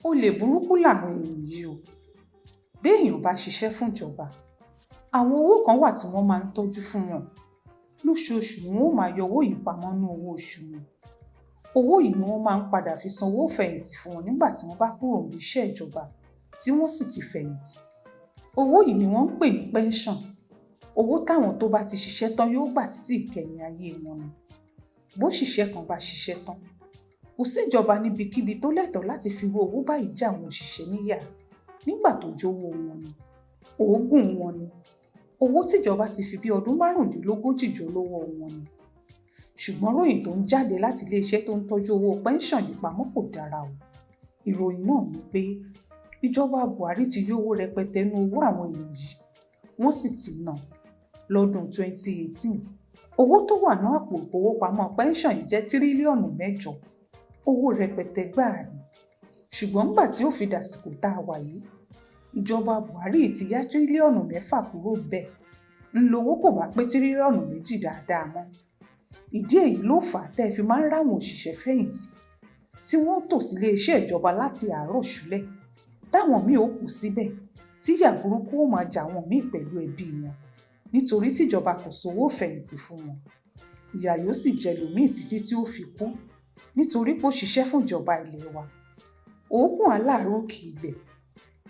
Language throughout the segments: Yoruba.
Olè burúkú làwọn èèyàn yìí o. Béèyàn bá ṣiṣẹ́ fún ìjọba, àwọn owó kan wà tí wọ́n máa ń tọ́jú fún wọn. Lóṣooṣù ni wọ́n máa yọ owó yìí pamọ́ nínú owó oṣù wọn. Owó yìí ni wọ́n máa ń padà fi san owó fẹ̀yìntì fún wọn nígbà tí wọ́n bá kúrò ní iṣẹ́ ìjọba tí wọ́n sì ti fẹ̀yìntì. Owó yìí ni wọ́n ń pè ní pension. Owó táwọn tó bá ti ṣiṣẹ́ tán yóò gbà títí ìkẹyìn ayé wọn ni. Bóṣìṣẹ́ kan bá ṣiṣẹ́ tán, kò sí ìjọba níbikíbi tó lẹ́tọ̀ọ́ láti fi irú owó báyìí jẹ àwọn òṣìṣẹ́ níyà nígbà tó jówó wọn ni, òógùn wọn ni, owó tíjọba ti fi bí ọdún 35 jọ lọ́wọ́ wọn ni. Ṣùgbọ́n ròyìn tó ń jáde láti iléeṣẹ́ tó ń tọ́jú owó pension yìí pamọ́ kò dára o. Ìròyìn náà ni pé ìjọba Buhari ti yọ owó rẹpẹtẹ nínú owó àwọn èèyàn yìí, wọ́n sì ti ná lọ́dún 2018. Owó tó wà ní àpò ìfowópamọ́ pension yìí jẹ́ tírílíọ̀nù 8. Owó rẹpẹtẹ gbáà ni. Ṣùgbọ́n nígbà tí ó fi dàsìkò tá a wà yìí, ìjọba Buhari ti yá tírílíọ̀nù 6 kúrò bẹ́ẹ̀. Ńlọ́wọ́ kò bá pé tírílíọ̀nù 2 dáadáa mọ́. Ìdí èyí ló fà á tẹ́ fi máa ń ráwọn òṣìṣẹ́ fẹ̀yìntì tí wọ́n tò sílé iṣẹ́ ìjọba láti àárọ̀ ṣúlẹ̀, táwọn míì ó kù síbẹ̀ tí ìyà burúkú ó máa jà àwọn míì pẹ̀lú ẹbí wọn nítorí tíjọba kò sanwó fẹ̀yìntì fún wọn. Ìyà yóò sì jẹ lòmíì títí tí ó fi kú nítorí pé ó ṣiṣẹ́ fún ìjọba ilé wa. Òógùn aláàárọ̀ kì í gbẹ.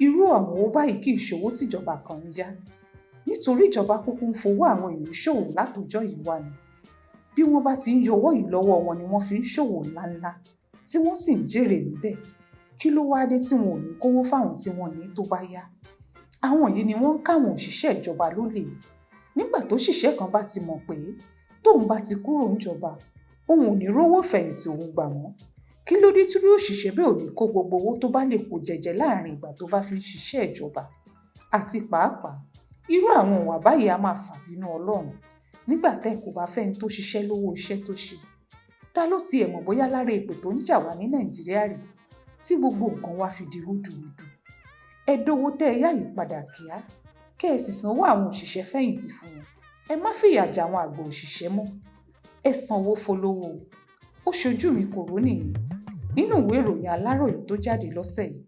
Irú àwọn owó báyìí kì í ṣòwò tíjọba kan ń yá nítorí ìjọba kúkú ń fowó àwọn èèyàn ṣòwò látọjọ́ yìí wá ni. Bí wọ́n bá ti ń yọ owó yìí lọ́wọ́ wọn ni wọ́n fi ń ṣòwò ńláńlá tí wọ́n sì ń jèrè níbẹ̀. Kí ló wá dé tí wọn ò ní kówó fáwọn tí wọ́n ní tó bá yá? Àwọn yìí ni wọ́n ń káwọn òṣìṣẹ́ ìjọba lólè. Nígbà tó ṣìṣẹ́ kan bá ti mọ̀ pé tóun bá ti kúrò níjọba, òun ò ní rówó fẹ̀yìntì òun gbà mọ́. Kí ló dé tí òṣìṣẹ́ bẹ́ẹ̀ ò ní kó gbogbo owó tó bá lè kó jẹjẹ láàrin ìgbà tó bá fi ń ṣiṣẹ́ ìjọba? Àti pàápàá, irú àwọn ìwà báyìí á máa fàbínú Ọlọ́run nígbà tẹ́ kò bá fẹ́ni tó ṣiṣẹ́ lówó iṣẹ́ tó ṣe. Ta ló tiẹ̀ mọ̀ bóyá lára èpè tó ń jà wá ní Nàìjíríà rèé tí gbogbo nǹkan wá fi di rúdurùdu? Ẹ dówó tẹ́ ẹ yá yìí padà kíá, kẹ́ ẹ sì sanwó àwọn òṣìṣẹ́ fẹ̀yìntì fún wọn. Ẹ má fìyà jẹ àwọn àgbà òṣìṣẹ́ mọ́. Ẹ sanwó fólówó. Ó ṣojú mi kò rò nìyẹn nínú ìwé ìròyìn Aláròyé tó jáde lọ́sẹ̀ yìí.